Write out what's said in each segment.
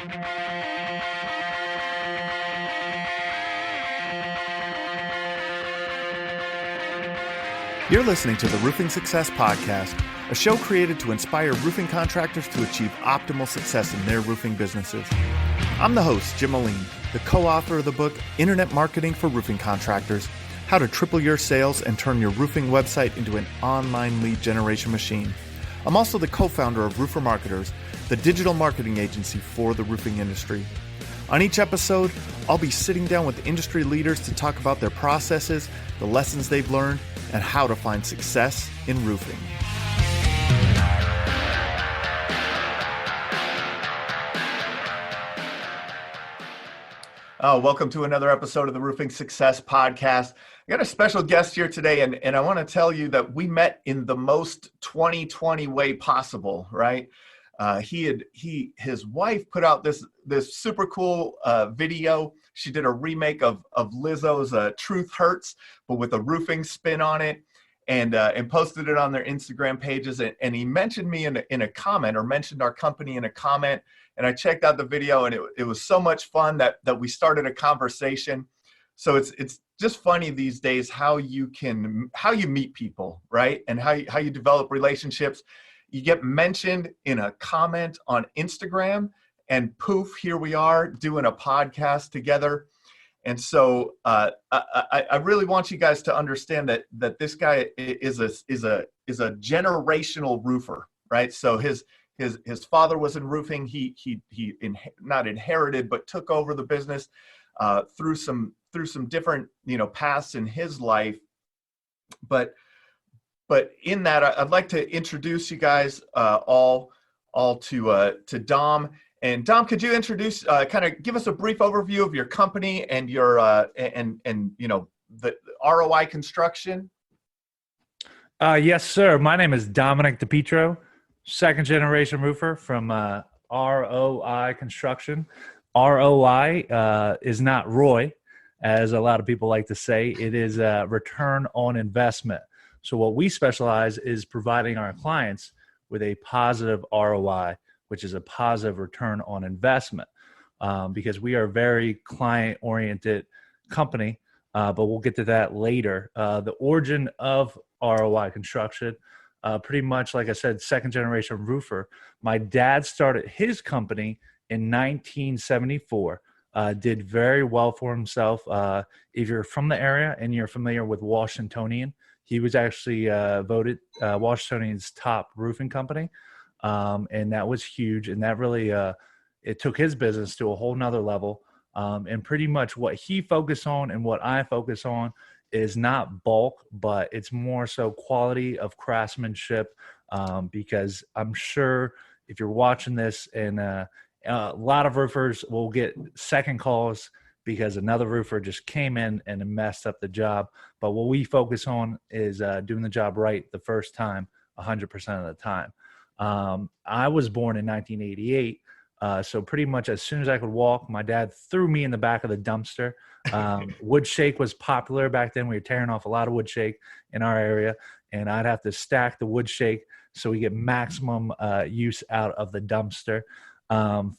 You're listening to the Roofing Success Podcast, a show created to inspire roofing contractors to achieve optimal success in their roofing businesses. I'm the host, Jim Moline, the co-author of the book, Internet Marketing for Roofing Contractors, How to Triple Your Sales and Turn Your Roofing Website into an Online Lead Generation Machine. I'm also the co-founder of Roofer Marketers, the digital marketing agency for the roofing industry. On each episode, I'll be sitting down with industry leaders to talk about their processes, the lessons they've learned, and how to find success in roofing. Welcome to another episode of the Roofing Success Podcast. I got a special guest here today, and I want to tell you that we met in the most 2020 way possible, right? His wife put out this super cool video. She did a remake of Lizzo's Truth Hurts, but with a roofing spin on it, and posted it on their Instagram pages. And he mentioned me in a comment, or mentioned our company in a comment. And I checked out the video, and it was so much fun that we started a conversation. So it's just funny these days how you meet people, right? And how you develop relationships. You get mentioned in a comment on Instagram, and poof, here we are doing a podcast together. And so I really want you guys to understand that this guy is a generational roofer, right? So his father was in roofing. He not inherited, but took over the business through some different paths in his life. But in that, I'd like to introduce you guys all to Dom. And Dom, could you introduce, kind of give us a brief overview of your company and your the ROI construction? Yes, sir. My name is Dominic DiPietro, second generation roofer from ROI Construction. ROI is not ROI, as a lot of people like to say. It is a return on investment. So what we specialize is providing our clients with a positive ROI, which is a positive return on investment, because we are a very client-oriented company, but we'll get to that later. The origin of ROI Construction, pretty much, like I said, second-generation roofer. My dad started his company in 1974, did very well for himself. If you're from the area and you're familiar with Washingtonian, he was actually voted Washingtonian's top roofing company. And that was huge. And that really, it took his business to a whole nother level. And pretty much what he focused on and what I focus on is not bulk, but it's more so quality of craftsmanship. Because I'm sure if you're watching this, and a lot of roofers will get second calls because another roofer just came in and messed up the job. But what we focus on is doing the job right the first time, 100% of the time. I was born in 1988. So pretty much as soon as I could walk, my dad threw me in the back of the dumpster. Wood shake was popular back then. We were tearing off a lot of wood shake in our area, and I'd have to stack the wood shake so we get maximum use out of the dumpster.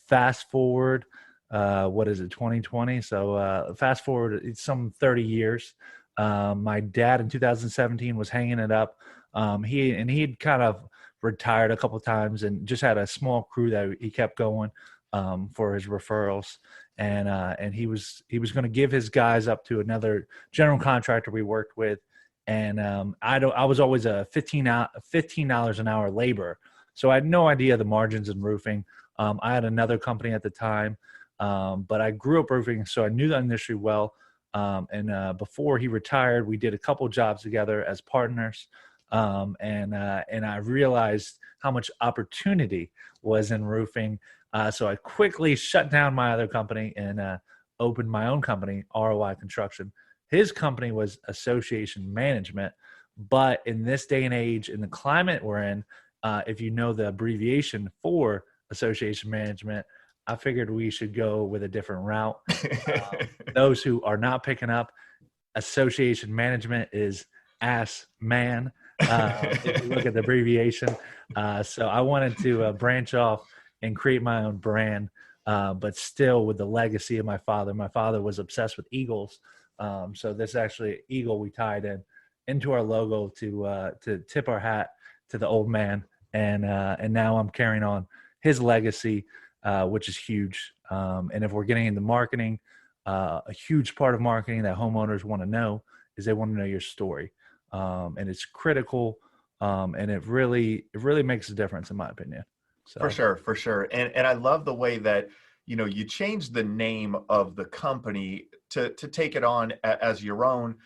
Fast forward, 2020? So fast forward some 30 years. My dad in 2017 was hanging it up. He'd kind of retired a couple of times and just had a small crew that he kept going for his referrals. And he was going to give his guys up to another general contractor we worked with. And I was always a $15 an hour laborer. So I had no idea the margins in roofing. I had another company at the time, but I grew up roofing, so I knew the industry well. And before he retired, we did a couple jobs together as partners. And I realized how much opportunity was in roofing. So I quickly shut down my other company and opened my own company, ROI Construction. His company was association management, but in this day and age, in the climate we're in, if you know the abbreviation for association management, I figured we should go with a different route. Those who are not picking up, association management is ass man. If you look at the abbreviation. So I wanted to branch off and create my own brand. but still with the legacy of my father. My father was obsessed with eagles. So this actually eagle we tied into our logo to tip our hat to the old man. And now I'm carrying on his legacy, which is huge. And if we're getting into marketing, a huge part of marketing that homeowners want to know is they want to know your story. And it's critical. And it really makes a difference in my opinion. So. For sure. And I love the way that, you changed the name of the company to take it on as your own,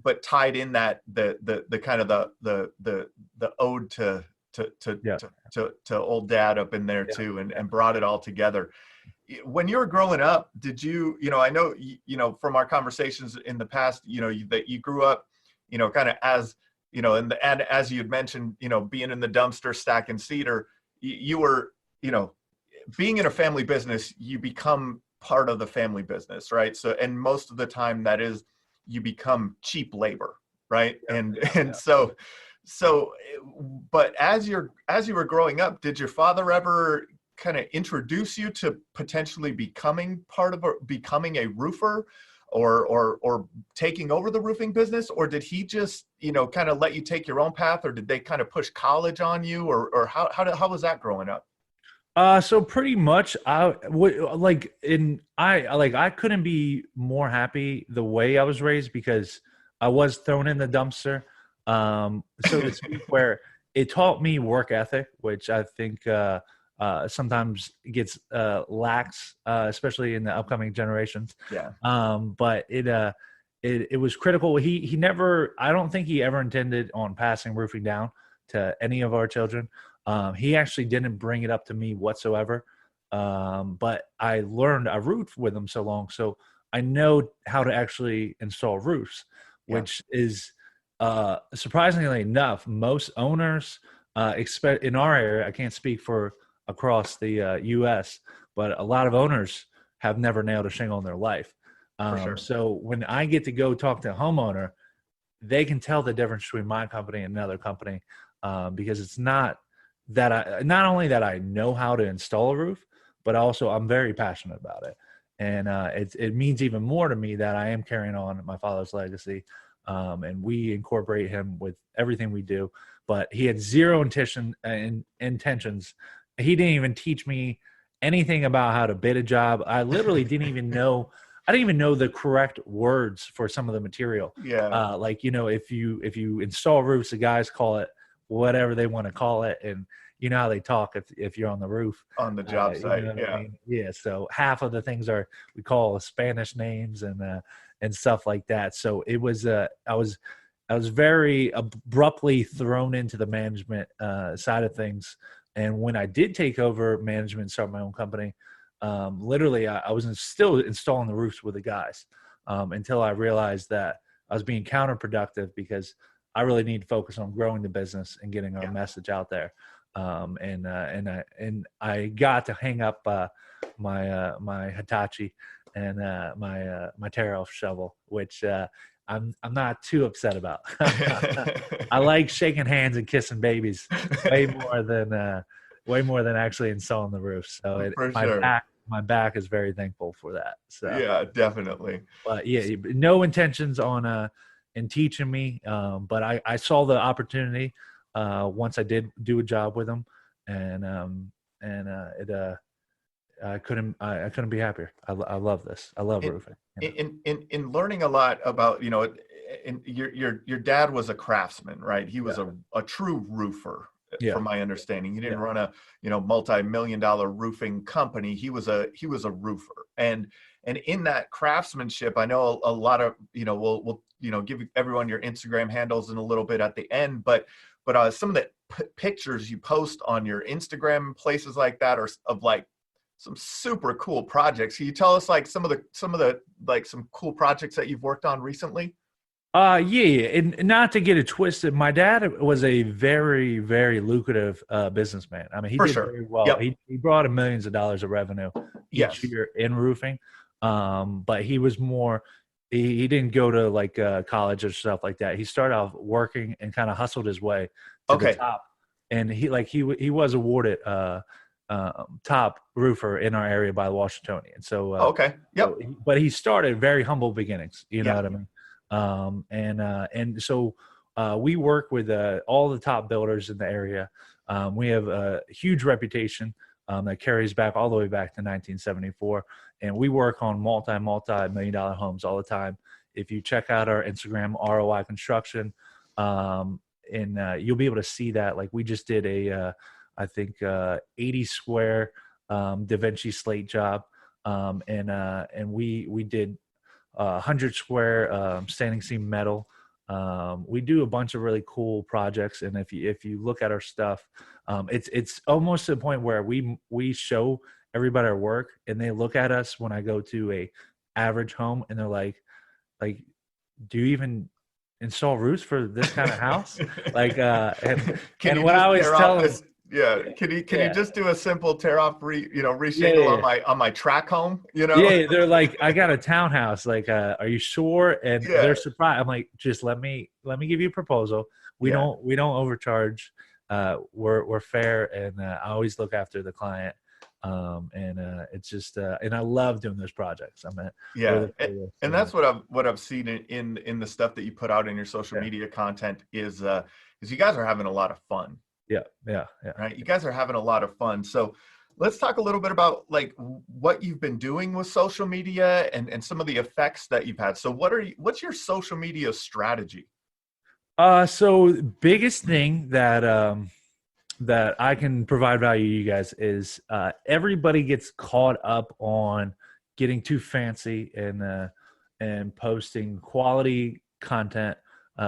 but tied in that the kind of the ode to old dad up in there too, and brought it all together. When you were growing up, did you, I know, from our conversations in the past, that you grew up, kind of as, and as you had mentioned, being in the dumpster stacking cedar, you were, being in a family business, you become part of the family business, right? So, and most of the time that is, you become cheap labor, right? So, but as you were growing up, did your father ever kind of introduce you to potentially becoming a roofer, or taking over the roofing business? Or did he just, kind of let you take your own path, or did they kind of push college on you, or how was that growing up? So pretty much I couldn't be more happy the way I was raised, because I was thrown in the dumpster, so to speak, where it taught me work ethic, which I think sometimes gets lax, especially in the upcoming generations. Yeah. But it was critical. He never, I don't think he ever intended on passing roofing down to any of our children. He actually didn't bring it up to me whatsoever. But I roofed with him so long, so I know how to actually install roofs, which is surprisingly enough, most owners expect in our area. I can't speak for across the U.S., but a lot of owners have never nailed a shingle in their life. Sure. So when I get to go talk to a homeowner, they can tell the difference between my company and another company, because it's not only that I know how to install a roof, but also I'm very passionate about it. And it means even more to me that I am carrying on my father's legacy, and we incorporate him with everything we do. But he had zero intentions. He didn't even teach me anything about how to bid a job. I literally didn't even know. I didn't even know the correct words for some of the material. Yeah. If you install roofs, the guys call it whatever they want to call it, and you know how they talk if you're on the roof on the job site. I mean? Yeah. So half of the things we call Spanish names and stuff like that. So it was I was very abruptly thrown into the management side of things. And when I did take over management and start my own company, literally I was still installing the roofs with the guys, until I realized that I was being counterproductive, because I really need to focus on growing the business and getting our message out there. And I got to hang up my Hitachi and my Terra shovel, which I'm not too upset about. I like shaking hands and kissing babies way more than actually installing the roof. So my back is very thankful for that. So yeah, definitely. But yeah, no intentions on in teaching me, but I saw the opportunity once I did do a job with them, and I couldn't be happier. I love this. I love roofing. In learning a lot about, your dad was a craftsman, right? He was a true roofer, from my understanding. He didn't run a multi-million-dollar roofing company. He was a roofer, and in that craftsmanship, I know a lot of we'll give everyone your Instagram handles in a little bit at the end, but some of the pictures you post on your Instagram, places like that, are of like some super cool projects. Can you tell us like some of the like some cool projects that you've worked on recently? Yeah. And not to get it twisted, my dad was a very, very lucrative businessman. I mean, he did very well. Yep. He brought in millions of dollars of revenue each year in roofing. But he was more, he didn't go to like college or stuff like that. He started off working and kind of hustled his way to the top. And he was awarded top roofer in our area by the Washingtonian. So, Okay. Yep. but he started very humble beginnings. You know Yeah. what I mean? And so we work with all the top builders in the area. We have a huge reputation that carries back all the way back to 1974, and we work on multi-million-dollar homes all the time. If you check out our Instagram, ROI Construction, and you'll be able to see that. Like we just did I think 80 square Da Vinci slate job, and we did 100 square standing seam metal. We do a bunch of really cool projects, and if you look at our stuff, it's almost to the point where we show everybody our work, and they look at us when I go to a average home, and they're like, do you even install roofs for this kind of house? Like, and what I always tell them. Yeah. Can you just do a simple tear off, reshingle on my track home? Yeah, they're like, I got a townhouse. Like, are you sure? And they're surprised. I'm like, just let me give you a proposal. We don't overcharge. We're fair, and I always look after the client. And it's just and I love doing those projects. And that's what I've seen in the stuff that you put out in your social media content is you guys are having a lot of fun. Yeah. Right. You guys are having a lot of fun. So let's talk a little bit about like what you've been doing with social media and some of the effects that you've had. So what's your social media strategy? So biggest thing that I can provide value to you guys is everybody gets caught up on getting too fancy and posting quality content,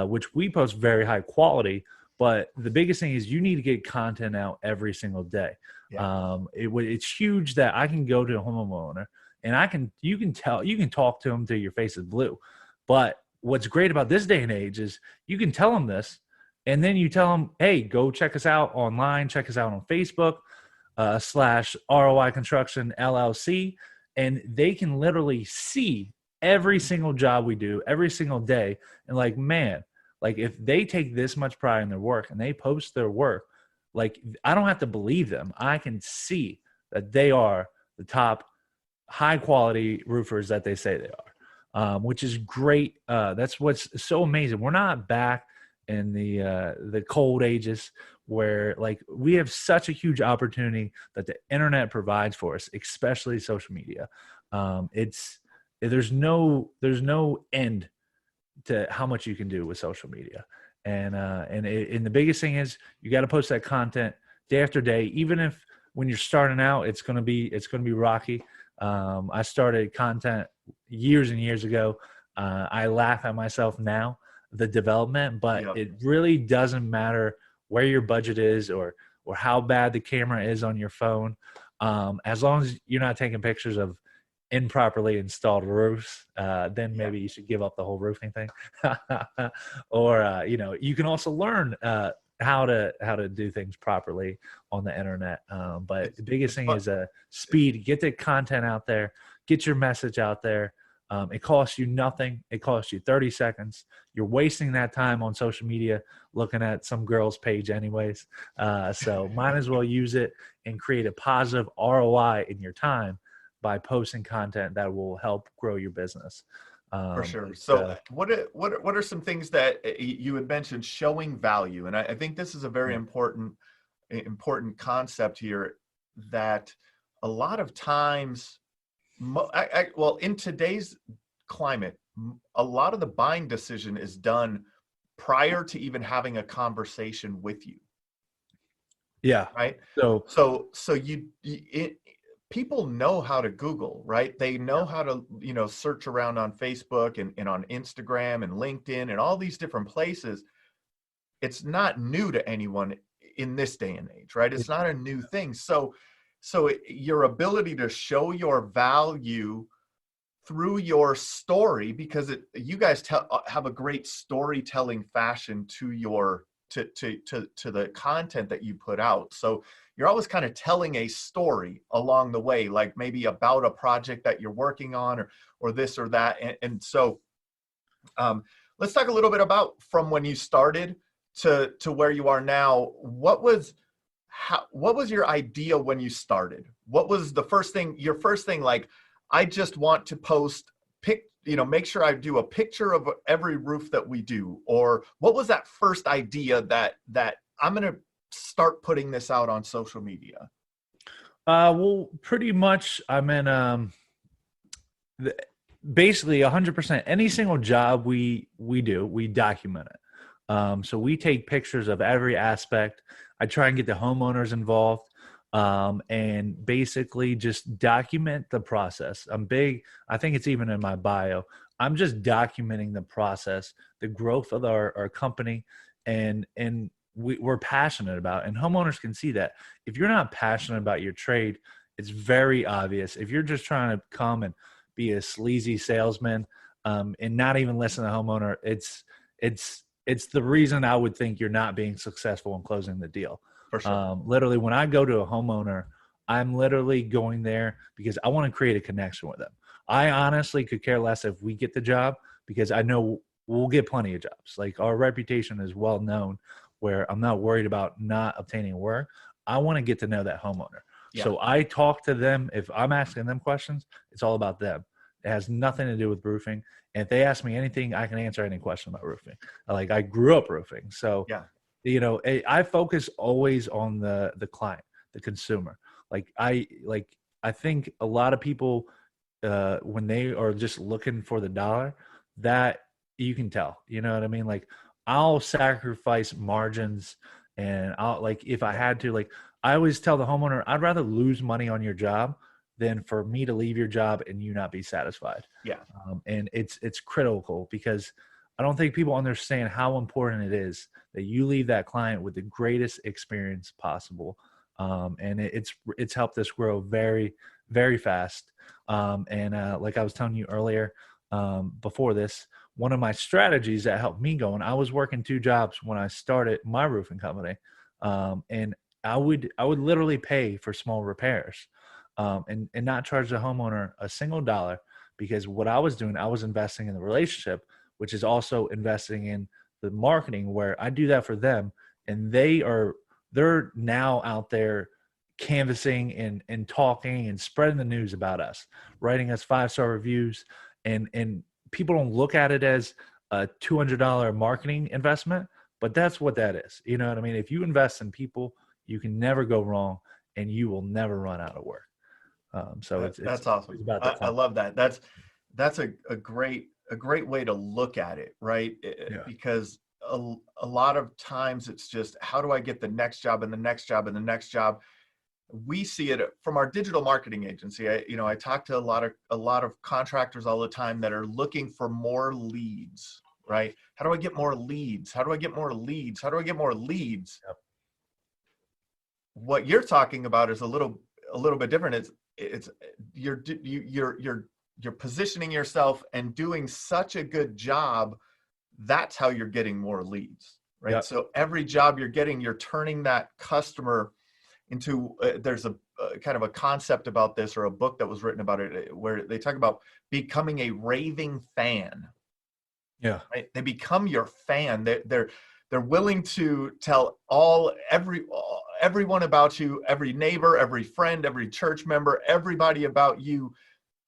which we post very high quality. But the biggest thing is you need to get content out every single day. Yeah. It's huge that I can go to a homeowner and you can talk to them till your face is blue. But what's great about this day and age is you can tell them this, and then you tell them, hey, go check us out online, check us out on Facebook, /ROI Construction LLC. And they can literally see every single job we do every single day. And like, man, like if they take this much pride in their work and they post their work, like I don't have to believe them. I can see that they are the top high quality roofers that they say they are, which is great. That's what's so amazing. We're not back in the cold ages where like we have such a huge opportunity that the internet provides for us, especially social media. There's no end to how much you can do with social media. And the biggest thing is you got to post that content day after day, even if when you're starting out, it's going to be rocky. I started content years and years ago. I laugh at myself now, the development, but it really doesn't matter where your budget is or how bad the camera is on your phone. As long as you're not taking pictures of improperly installed roofs, then maybe you should give up the whole roofing thing. Or you can also learn how to do things properly on the internet. But the biggest thing is speed. Get the content out there, get your message out there. It costs you nothing. It costs you 30 seconds. You're wasting that time on social media looking at some girl's page anyways. So might as well use it and create a positive ROI in your time by posting content that will help grow your business. For sure. So what are some things that you had mentioned showing value? And I think this is a very important concept here, that a lot of times, in today's climate, a lot of the buying decision is done prior to even having a conversation with you. Yeah. Right. So people know how to Google, right? They know how to, search around on Facebook and on Instagram and LinkedIn and all these different places. It's not new to anyone in this day and age, right? It's not a new thing. So your ability to show your value through your story, because you guys have a great storytelling fashion to the content that you put out. So you're always kind of telling a story along the way, like maybe about a project that you're working on or this or that. And so let's talk a little bit about from when you started to where you are now. what was your idea when you started? What was your first thing, like, I just want to post make sure I do a picture of every roof that we do? Or what was that first idea that I'm going to start putting this out on social media? Well, pretty much I'm in, basically 100%, any single job we do, we document it. So we take pictures of every aspect. I try and get the homeowners involved, and basically just document the process. I'm big, I think it's even in my bio. I'm just documenting the process, the growth of our company, and we're passionate about it. And homeowners can see that. If you're not passionate about your trade, it's very obvious. If you're just trying to come and be a sleazy salesman, and not even listen to the homeowner, it's the reason I would think you're not being successful in closing the deal. For sure. Literally, when I go to a homeowner, I'm literally going there because I want to create a connection with them. I honestly could care less if we get the job, because I know we'll get plenty of jobs. Like, our reputation is well known, where I'm not worried about not obtaining work. I want to get to know that homeowner. Yeah. So I talk to them. If I'm asking them questions, it's all about them. It has nothing to do with roofing. And if they ask me anything, I can answer any question about roofing. Like, I grew up roofing. So, yeah, I focus always on the client, the consumer. I think a lot of people, when they are just looking for the dollar, that you can tell, you know what I mean? Like, I'll sacrifice margins, and if I had to, I always tell the homeowner, I'd rather lose money on your job than for me to leave your job and you not be satisfied. Yeah. And it's critical, because I don't think people understand how important it is that you leave that client with the greatest experience possible. And it's helped us grow very, very fast. Like I was telling you earlier, before this, one of my strategies that helped me going, I was working 2 jobs when I started my roofing company. And I would literally pay for small repairs, and not charge the homeowner a single dollar, because what I was doing, I was investing in the relationship, which is also investing in the marketing, where I do that for them. And they're now out there canvassing and talking and spreading the news about us, writing us 5-star reviews. And people don't look at it as a $200 marketing investment, but that's what that is. You know what I mean? If you invest in people, you can never go wrong, and you will never run out of work. That's awesome. I love that. That's a great way to look at it, right? Yeah. Because a lot of times it's just, how do I get the next job and the next job and the next job? We see it from our digital marketing agency. I talk to a lot of contractors all the time that are looking for more leads, right? How do I get more leads? How do I get more leads? How do I get more leads? Yep. What you're talking about is a little bit different. It's you're positioning yourself and doing such a good job. That's how you're getting more leads, right? Yep. So every job you're getting, you're turning that customer into, there's a kind of a concept about this, or a book that was written about it, where they talk about becoming a raving fan. Yeah. Right? They become your fan. They're willing to tell everyone about you, every neighbor, every friend, every church member, everybody about you,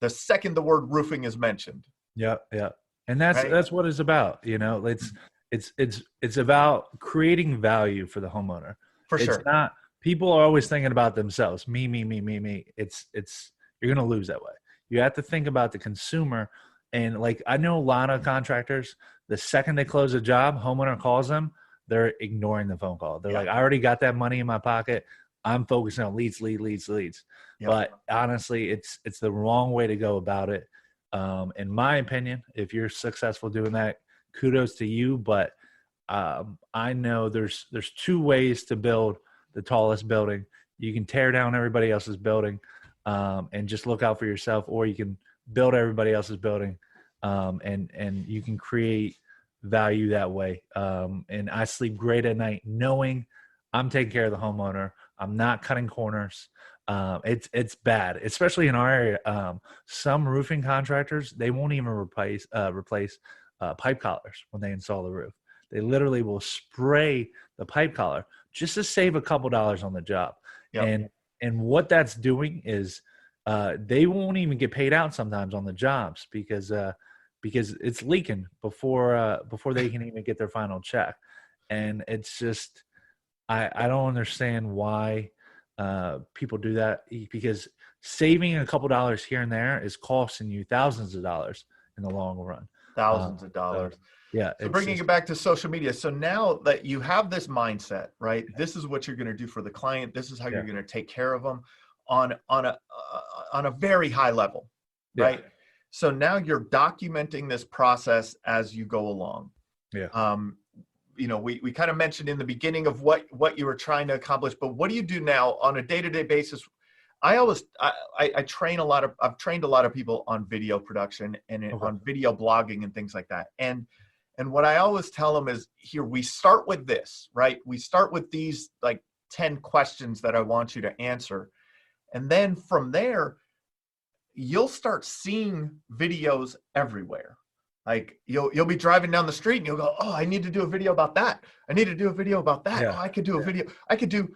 the second the word roofing is mentioned. Yeah. Yeah. And that's what it's about. It's about creating value for the homeowner. For sure. It's not, people are always thinking about themselves. Me. You're going to lose that way. You have to think about the consumer. And I know a lot of contractors, the second they close a job, homeowner calls them, they're ignoring the phone call. They're like, I already got that money in my pocket. I'm focusing on leads. Yep. But honestly, it's the wrong way to go about it. In my opinion, if you're successful doing that, kudos to you. But I know there's 2 ways to build the tallest building. You can tear down everybody else's building, and just look out for yourself, or you can build everybody else's building, and you can create value that way. And I sleep great at night knowing I'm taking care of the homeowner. I'm not cutting corners. It's bad, especially in our area. Some roofing contractors, they won't even replace pipe collars when they install the roof. They literally will spray the pipe collar just to save a couple dollars on the job. Yep. And what that's doing is they won't even get paid out sometimes on the jobs because it's leaking before they can even get their final check. And it's just I don't understand why people do that, because saving a couple dollars here and there is costing you thousands of dollars in the long run. Thousands of dollars. So, yeah. So bringing it back to social media. So now that you have this mindset, right? This is what you're going to do for the client. This is how you're going to take care of them on a very high level, right? Yeah. So now you're documenting this process as you go along. Yeah. We kind of mentioned in the beginning of what you were trying to accomplish, but what do you do now on a day-to-day basis? I've trained a lot of people on video production and on video blogging and things like that. And what I always tell them is, here, we start with this, right? We start with these like 10 questions that I want you to answer. And then from there, you'll start seeing videos everywhere. Like you'll be driving down the street and you'll go, oh, I need to do a video about that. I need to do a video about that. Yeah. Oh, I could do a video. I could do.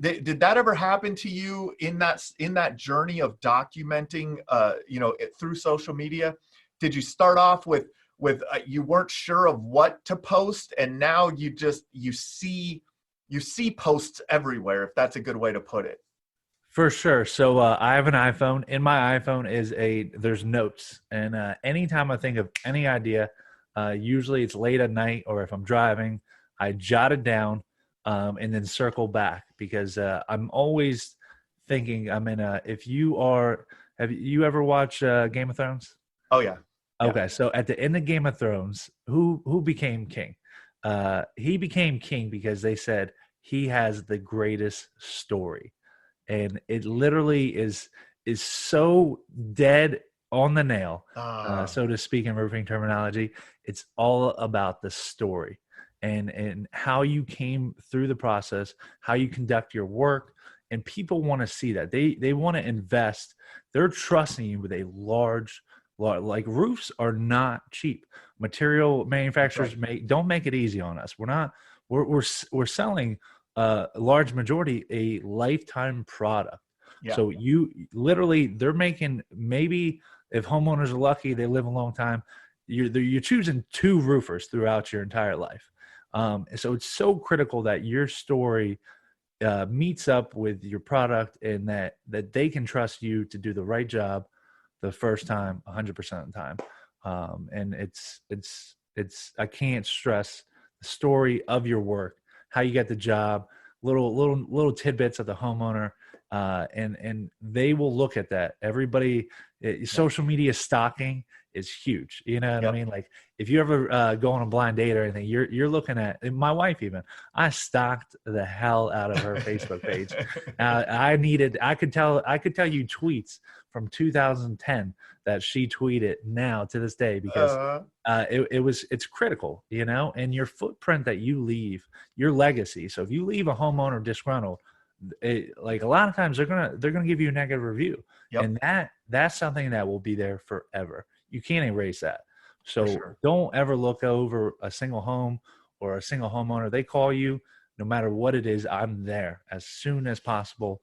Did that ever happen to you in that journey of documenting, through social media? Did you start off with you weren't sure of what to post, and now you see posts everywhere, if that's a good way to put it? For sure. So I have an iPhone. In my iPhone there's notes. And anytime I think of any idea, usually it's late at night, or if I'm driving, I jot it down and then circle back, because I'm always thinking have you ever watched Game of Thrones? Oh, yeah. Okay. So at the end of Game of Thrones, who became king? He became king because they said he has the greatest story. And it literally is so dead on the nail, so to speak, in roofing terminology. It's all about the story and how you came through the process, how you conduct your work. And people want to see that. They want to invest. They're trusting you with a large, like, roofs are not cheap. Material manufacturers don't make it easy on us. We're selling a large majority a lifetime product. Yeah. So they're making, maybe if homeowners are lucky, they live a long time. You're choosing 2 roofers throughout your entire life. So it's so critical that your story meets up with your product, and that they can trust you to do the right job the first time, 100% of the time. And it's I can't stress the story of your work, how you get the job, little tidbits of the homeowner, and they will look at that. Everybody, social media stalking is huge. You know what I mean? Like, if you ever go on a blind date or anything, you're looking at, my wife even, I stalked the hell out of her Facebook page. I could tell you tweets from 2010 that she tweeted now to this day, because it's critical, and your footprint that you leave, your legacy. So if you leave a homeowner disgruntled, like, a lot of times they're gonna give you a negative review, and that's something that will be there forever. You can't erase that. So don't ever look over a single home or a single homeowner. They call you, no matter what it is, I'm there as soon as possible,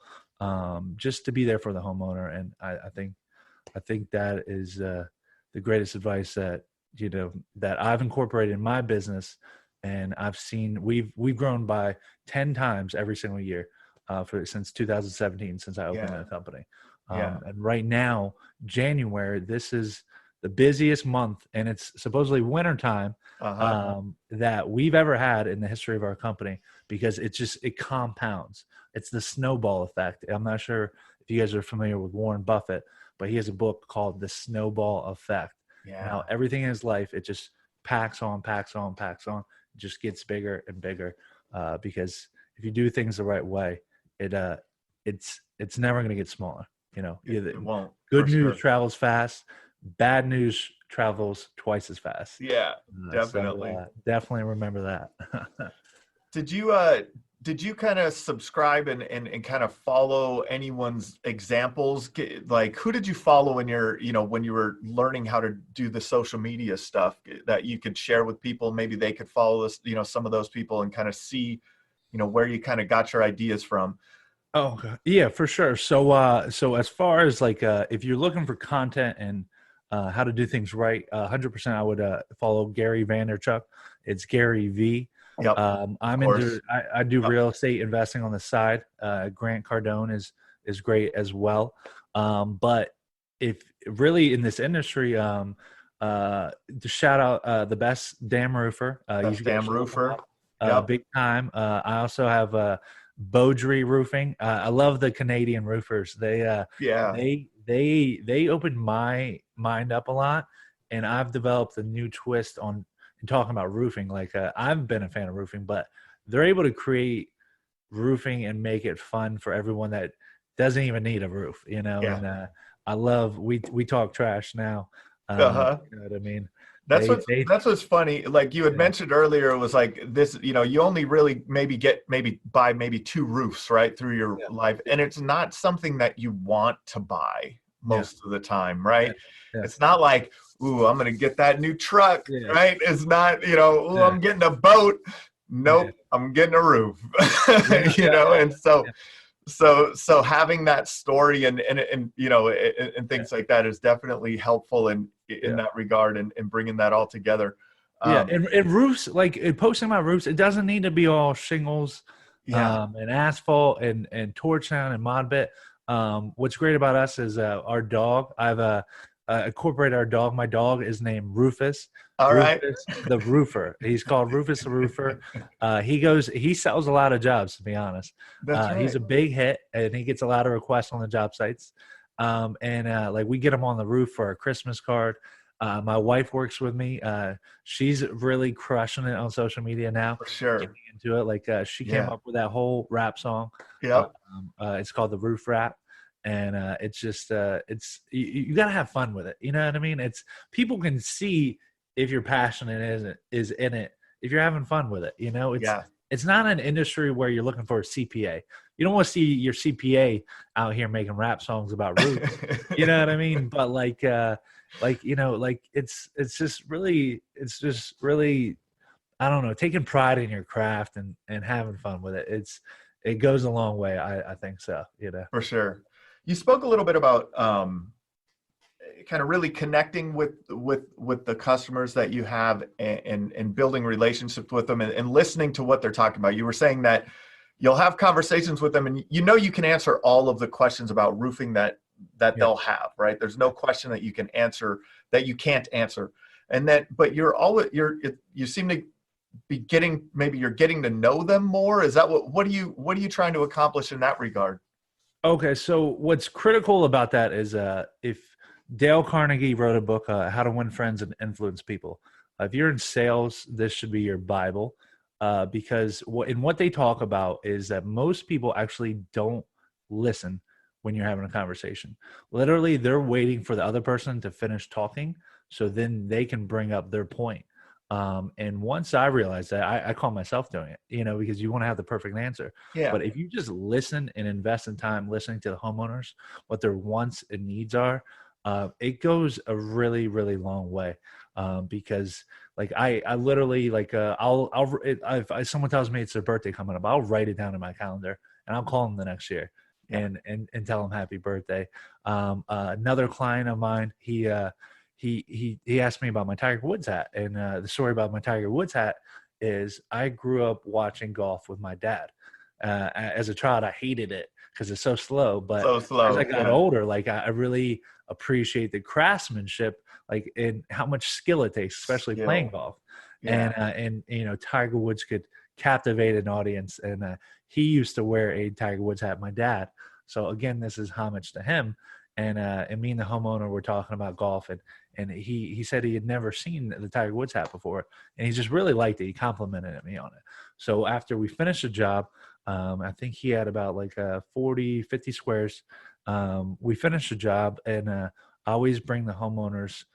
just to be there for the homeowner. And I think that is the greatest advice that I've incorporated in my business. And I've seen we've grown by 10 times every single year since 2017, since I opened the company. And right now, January, this is the busiest month, and it's supposedly wintertime that we've ever had in the history of our company, because it compounds. It's the snowball effect. I'm not sure if you guys are familiar with Warren Buffett, but he has a book called The Snowball Effect. Yeah. Now, everything in his life, it just packs on. It just gets bigger and bigger, because if you do things the right way, it's never going to get smaller. It won't. Good news travels fast. Bad news travels twice as fast. Yeah, definitely. So, definitely remember that. Did you kind of subscribe and kind of follow anyone's examples? Like, who did you follow when you were learning how to do the social media stuff that you could share with people? Maybe they could follow this, some of those people, and kind of see where you kind of got your ideas from. Oh, okay. Yeah, for sure. So as far as like, if you're looking for content and how to do things right, 100%, I would follow Gary Vaynerchuk. It's Gary V. Yep, of I'm course. into, I do Yep. real estate investing on the side. Grant Cardone is great as well. But if really in this industry, to shout out the best damn roofer, you Best should go damn check him roofer. out. Yep. Big time. I also have Beaudry Roofing. I love the Canadian roofers. Yeah. They opened my mind up a lot, and I've developed a new twist on in talking about roofing. Like I've been a fan of roofing, but they're able to create roofing and make it fun for everyone that doesn't even need a roof. Yeah. And I love we talk trash now. Uh-huh. You know what I mean? That's what's They that's what's funny. Like you had yeah, mentioned earlier, it was like this, you only really buy maybe two roofs, right, through your yeah, life. And it's not something that you want to buy yeah, most of the time, yeah, right? yeah, It's not like, ooh, I'm gonna get that new truck, yeah, right? It's not, ooh, yeah, I'm getting a boat. yeah, Nope, I'm getting a roof. yeah, yeah, And so yeah, so having that story and yeah, things like that is definitely helpful in yeah. that regard and bringing that all together. Yeah, um and roofs, like posting about roofs, it doesn't need to be all shingles, yeah, and asphalt and torch down and mod bit. What's great about us is our dog. I've incorporated our dog. My dog is named Rufus. all right. Rufus the roofer. He's called Rufus the roofer. He sells a lot of jobs, to be honest. That's He's right. a big hit, and he gets a lot of requests on the job sites. And like we get him on the roof for our Christmas card. My wife works with me. She's really crushing it on social media now, For sure. getting into it. Like she came Yeah. up with that whole rap song. Yep. It's called the Roof Rap, and it's just it's you got to have fun with it. You know what I mean? It's people can see if you're passionate is in it if you're having fun with it. Yeah. It's not an industry where you're looking for a CPA. You don't want to see your CPA out here making rap songs about roofs. You know what I mean? But like it's just really I don't know, taking pride in your craft and having fun with it. It goes a long way. I think so. For sure. You spoke a little bit about kind of really connecting with the customers that you have and building relationships with them and listening to what they're talking about. You were saying that you'll have conversations with them and you can answer all of the questions about roofing that Yeah. they'll have, right? There's no question that you can answer that you can't answer. And that, but you seem to be you're getting to know them more. Is that what are you trying to accomplish in that regard? Okay, so what's critical about that is if Dale Carnegie wrote a book, How to Win Friends and Influence People. If you're in sales, this should be your Bible, because what they talk about is that most people actually don't listen when you're having a conversation. Literally, they're waiting for the other person to finish talking, so then they can bring up their point. And once I realized that, I call myself doing it, because you want to have the perfect answer. Yeah. But if you just listen and invest in time listening to the homeowners, what their wants and needs are, it goes a really, really long way. Because like I literally like if someone tells me it's their birthday coming up, I'll write it down in my calendar and I'll call them the next year Yeah. and tell them happy birthday. Another client of mine, he asked me about my Tiger Woods hat, and the story about my Tiger Woods hat is I grew up watching golf with my dad. As a child, I hated it because it's so slow. But So as I slow. got Yeah. older, like I really appreciate the craftsmanship, like in how much skill it takes, especially playing Skill. golf. Yeah. And Tiger Woods could captivate an audience, and he used to wear a Tiger Woods hat. My dad. So again, this is homage to him. And me and the homeowner were talking about golf, and he said he had never seen the Tiger Woods hat before, and he just really liked it. He complimented me on it. So after we finished the job, I think he had about like 40, 50 squares. We finished the job, and I always bring the homeowners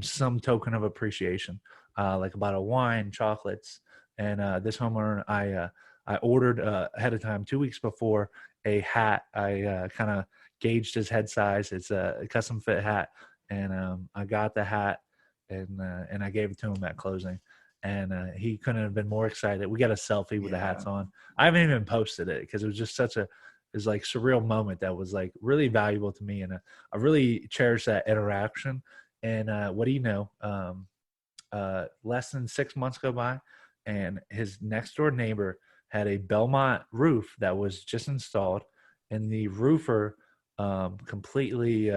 some token of appreciation, like a bottle of wine, chocolates. And this homeowner, I ordered ahead of time, 2 weeks before, a hat. I kind of gauged his head size. It's a custom fit hat, and I got the hat, and I gave it to him at closing. and he couldn't have been more excited. We got a selfie with the hats on. I haven't even posted it because it was just such a is like surreal moment that was like really valuable to me, and I really cherish that interaction. And what do you know? Less than 6 months go by, and his next door neighbor had a Belmont roof that was just installed, and the roofer completely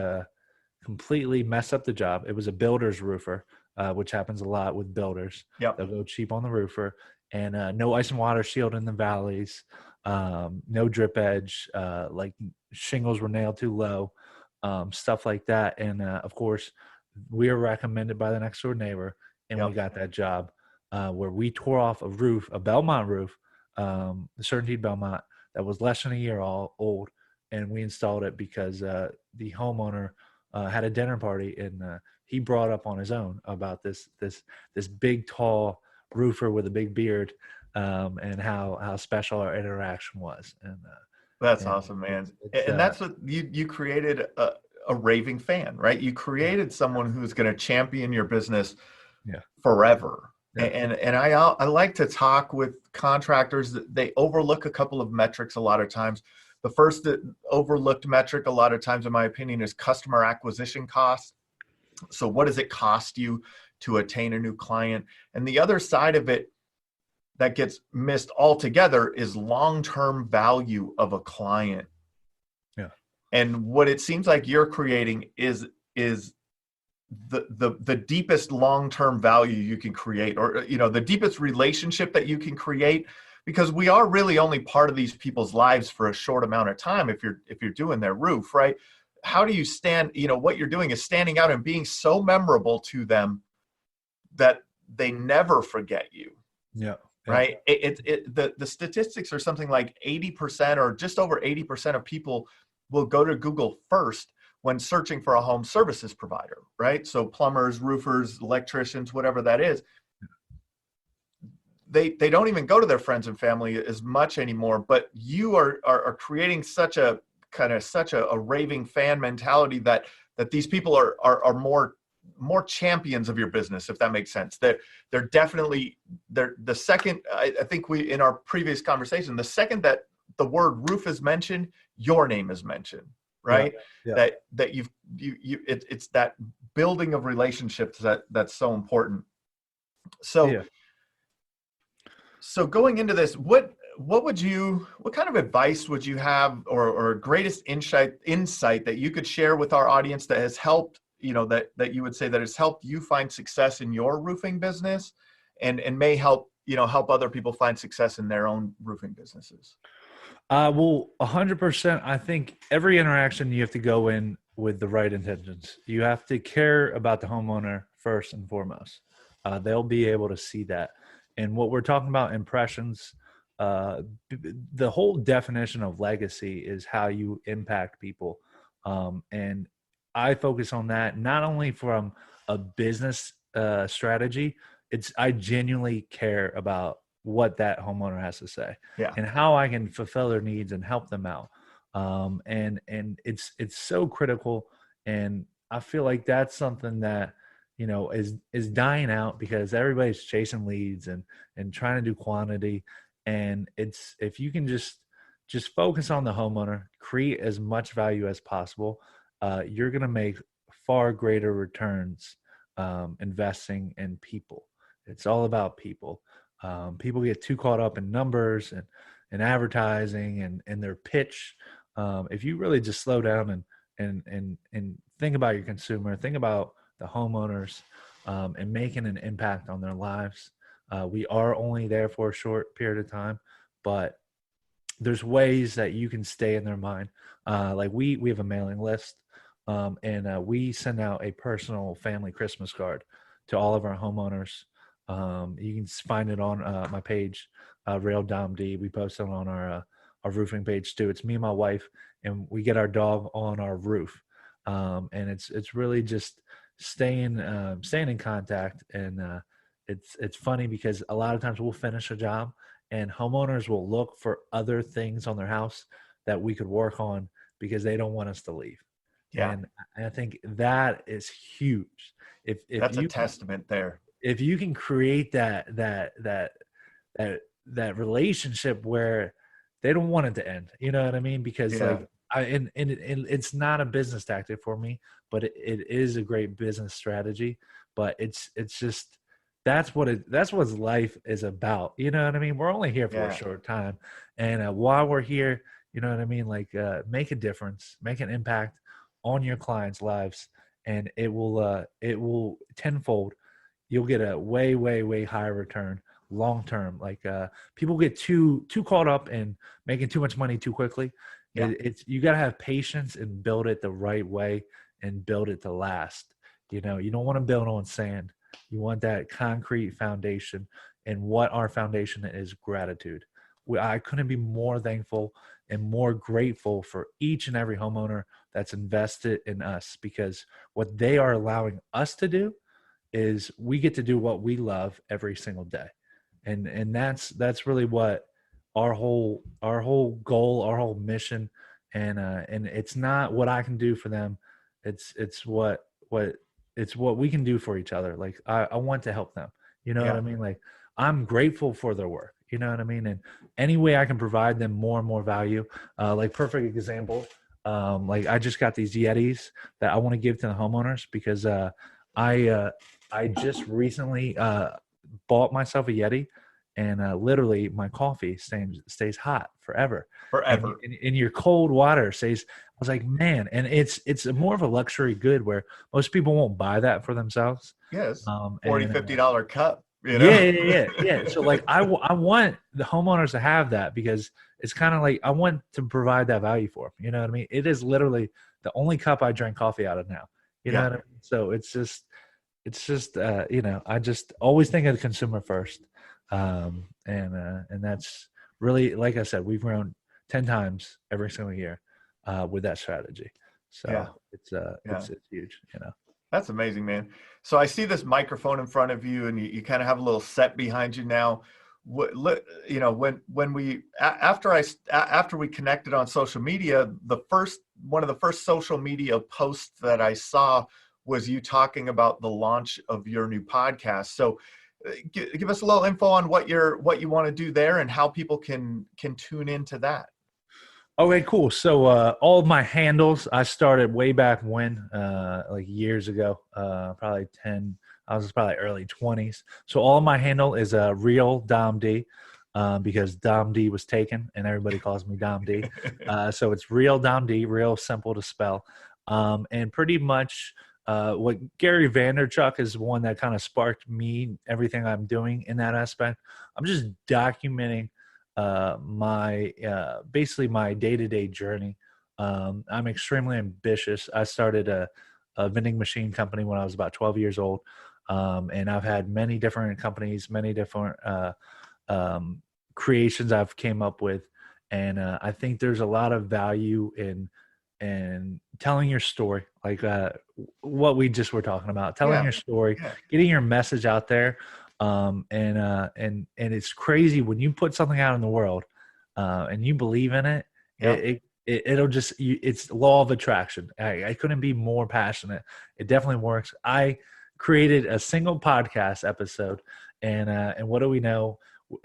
messed up the job. It was a builder's roofer, which happens a lot with builders. Yep. They'll go cheap on the roofer, and no ice and water shield in the valleys, no drip edge, like shingles were nailed too low, stuff like that. And of course, we were recommended by the next door neighbor, and we got that job where we tore off a roof, a Belmont roof, the Certainty Belmont, that was less than a year old, and we installed it because the homeowner had a dinner party, and he brought up on his own about this big tall roofer with a big beard, and how special our interaction was. And that's awesome, man. And that's what you created, a raving fan, right? You created someone who's going to champion your business forever. Yeah. And I like to talk with contractors that they overlook a couple of metrics a lot of times. The first overlooked metric a lot of times, in my opinion, is customer acquisition cost. So what does it cost you to attain a new client? And the other side of it that gets missed altogether is long-term value of a client. Yeah. And what it seems like you're creating is the deepest long-term value you can create, or the deepest relationship that you can create, because we are really only part of these people's lives for a short amount of time if you're doing their roof, right? How do you stand, what you're doing is standing out and being so memorable to them that they never forget you. Yeah. Right. The statistics are something like 80% or just over 80% of people will go to Google first when searching for a home services provider, right? So plumbers, roofers, electricians, whatever that is, they don't even go to their friends and family as much anymore. But you are creating such a raving fan mentality that these people are more champions of your business, if that makes sense. They're definitely the second. I think we, in our previous conversation, the second that the word roof is mentioned, your name is mentioned, right? Yeah. That it's that building of relationships that's so important. So so going into this, what kind of advice would you have, or greatest insight that you could share with our audience that has helped, that you would say that has helped you find success in your roofing business, and may help other people find success in their own roofing businesses? Well, 100%. I think every interaction you have to go in with the right intentions. You have to care about the homeowner first and foremost. They'll be able to see that. And what we're talking about, impressions, the whole definition of legacy is how you impact people. And I focus on that not only from a business strategy. I genuinely care about what that homeowner has to say, and how I can fulfill their needs and help them out. And it's so critical. And I feel like that's something that, is dying out because everybody's chasing leads and trying to do quantity. And if you can just focus on the homeowner, create as much value as possible, you're going to make far greater returns investing in people. It's all about people. People get too caught up in numbers and advertising and their pitch. If you really just slow down and think about your consumer, think about the homeowners, and making an impact on their lives. We are only there for a short period of time, but there's ways that you can stay in their mind. Like we have a mailing list, and we send out a personal family Christmas card to all of our homeowners. You can find it on my page, Rail Dom D. We post it on our roofing page too. It's me and my wife, and we get our dog on our roof. And it's really just staying in contact. And it's funny because a lot of times we'll finish a job and homeowners will look for other things on their house that we could work on because they don't want us to leave. Yeah. And I think that is huge. If that's you, a testament there. if you can create that relationship where they don't want it to end, you know what I mean? Because Yeah. like and it's not a business tactic for me, but it is a great business strategy. But it's just that's what life is about. You know what I mean? We're only here for a Yeah. short time, and while we're here, you know what I mean? Like make a difference, make an impact on your clients' lives, and it will tenfold. You'll get a way higher return long term. Like people get too caught up in making too much money too quickly. Yeah. It's you got to have patience and build it the right way and build it to last. You know, you don't want to build on sand. You want that concrete foundation. And what our foundation is gratitude. I couldn't be more thankful and more grateful for each and every homeowner that's invested in us, because what they are allowing us to do is we get to do what we love every single day. And that's really what our whole goal, our whole mission, and it's not what I can do for them. It's what it's what we can do for each other. Like I want to help them. You know what Yeah. I mean? Like I'm grateful for their work. You know what I mean? And any way I can provide them more and more value, like perfect example. Like I just got these Yetis that I want to give to the homeowners because I just recently bought myself a Yeti, and literally my coffee stays hot forever. Forever. And in your cold water stays. I was like, man, and it's more of a luxury good where most people won't buy that for themselves. Yes. And $50 cup, you know? yeah. So like I want the homeowners to have that because it's kind of like I want to provide that value for them. You know what I mean? It is literally the only cup I drink coffee out of now. You know Yeah. what I mean? So it's just you know, I just always think of the consumer first. And that's really, like I said, we've grown 10 times every single year with that strategy. So Yeah. it's huge, you know. That's amazing, man. So I see this microphone in front of you, and you kind of have a little set behind you now. You know, when we after we connected on social media, one of the first social media posts that I saw was you talking about the launch of your new podcast. So give us a little info on what you want to do there and how people can tune into that. Okay, cool. So all of my handles, I started way back when, like years ago, probably 10, I was probably early 20s. So all of my handle is real Dom D, because Dom D was taken and everybody calls me Dom D. So it's real Dom D, real simple to spell. And pretty much what Gary Vaynerchuk is one that kind of sparked me, everything I'm doing in that aspect. I'm just documenting my basically my day-to-day journey. I'm extremely ambitious. I started a vending machine company when I was about 12 years old. And I've had many different companies, many different creations I've came up with. And I think there's a lot of value in telling your story, like what we just were talking about, telling your story, getting your message out there. And it's crazy when you put something out in the world and you believe in it, it'll just, it's law of attraction. I couldn't be more passionate. It definitely works. I created a single podcast episode, and what do we know?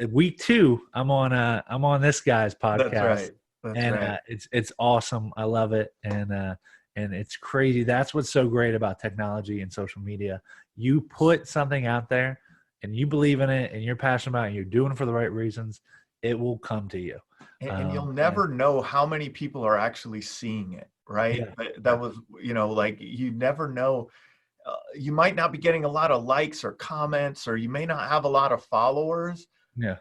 Week 2, I'm on this guy's podcast. That's right. That's right. It's awesome. I love it. And it's crazy. That's what's so great about technology and social media. You put something out there and you believe in it and you're passionate about it and you're doing it for the right reasons, it will come to you. And you'll never know how many people are actually seeing it, right? That was, you know, like you never know. You might not be getting a lot of likes or comments, or you may not have a lot of followers. Yeah.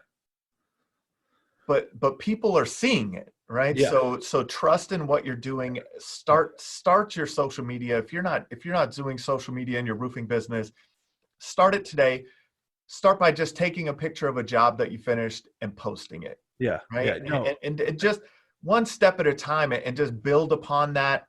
But people are seeing it, right? Yeah. So trust in what you're doing. Start your social media. If you're not doing social media in your roofing business, start it today. Start by just taking a picture of a job that you finished and posting it. Yeah. Right. Yeah, no. And just one step at a time, and just build upon that.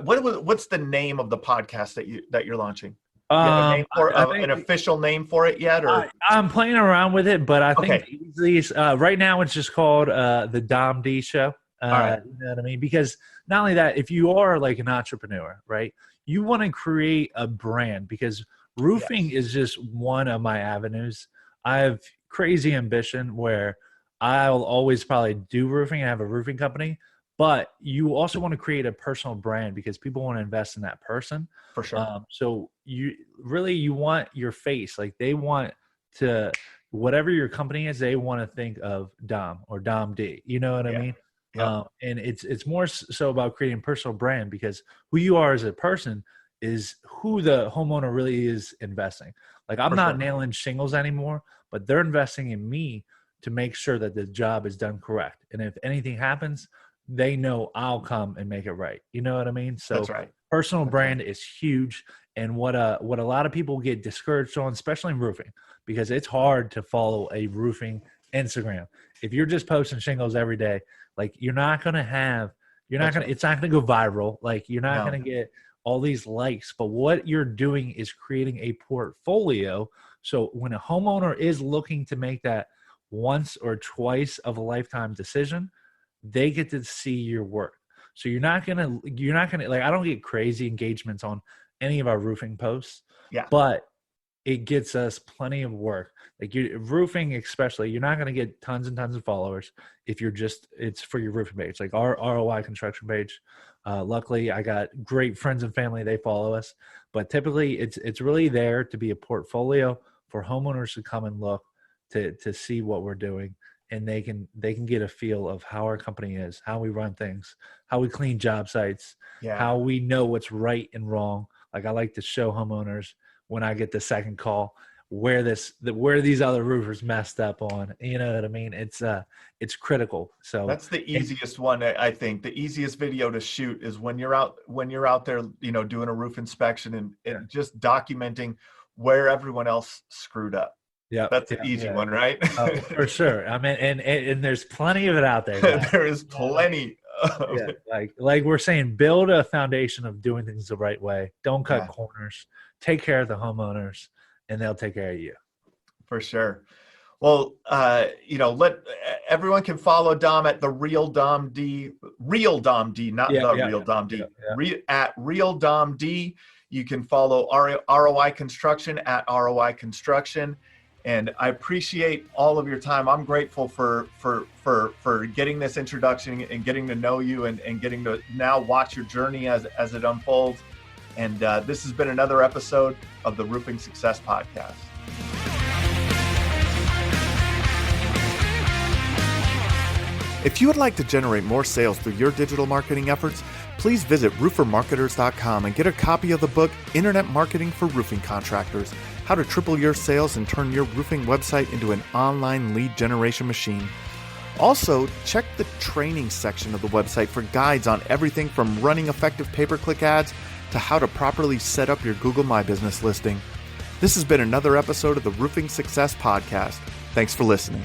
What's the name of the podcast that you're launching? You have a name for an official name for it yet? Or I'm playing around with it, but I think these right now it's just called the Dom D Show. All right. You know what I mean? Because not only that, if you are like an entrepreneur, right, you want to create a brand, because Roofing is just one of my avenues. I have crazy ambition where I'll always probably do roofing and have a roofing company, but you also want to create a personal brand because people want to invest in that person. For sure. So you want your face. Like they want to, whatever your company is, they want to think of Dom or Dom D. You know what I mean? Yeah. And it's more so about creating a personal brand because who you are as a person is who the homeowner really is investing. Like I'm not nailing shingles anymore, but they're investing in me to make sure that the job is done correct. And if anything happens, they know I'll come and make it right. You know what I mean? So That's right. Personal brand is huge. And what a lot of people get discouraged on, especially in roofing, because it's hard to follow a roofing Instagram. If you're just posting shingles every day, like it's not going to go viral. Like you're not going to get all these likes, but what you're doing is creating a portfolio. So when a homeowner is looking to make that once or twice of a lifetime decision, they get to see your work. So you're not gonna like, I don't get crazy engagements on any of our roofing posts, but it gets us plenty of work. Like roofing, especially, you're not going to get tons and tons of followers if it's for your roofing page, like our ROI construction page. Luckily, I got great friends and family. They follow us, but typically it's really there to be a portfolio for homeowners to come and look to see what we're doing. And they can get a feel of how our company is, how we run things, how we clean job sites, how we know what's right and wrong. Like I like to show homeowners when I get the second call where these other roofers messed up on. You know what I mean? It's critical. So that's the easiest one. I think the easiest video to shoot is when you're out there, doing a roof inspection and just documenting where everyone else screwed up. Yeah, that's an easy one, right? For sure. I mean, and there's plenty of it out there. There is plenty. Like we're saying, build a foundation of doing things the right way. Don't cut corners. Take care of the homeowners, and they'll take care of you. For sure. Well, let everyone can follow Dom at the Real Dom D, not Real Dom D, at Real Dom D. You can follow ROI Construction at ROI Construction. And I appreciate all of your time. I'm grateful for getting this introduction and getting to know you and getting to now watch your journey as it unfolds. And this has been another episode of the Roofing Success Podcast. If you would like to generate more sales through your digital marketing efforts, please visit roofermarketers.com and get a copy of the book, Internet Marketing for Roofing Contractors: How to Triple Your Sales and Turn Your Roofing Website into an Online Lead Generation Machine. Also, check the training section of the website for guides on everything from running effective pay-per-click ads to how to properly set up your Google My Business listing. This has been another episode of the Roofing Success Podcast. Thanks for listening.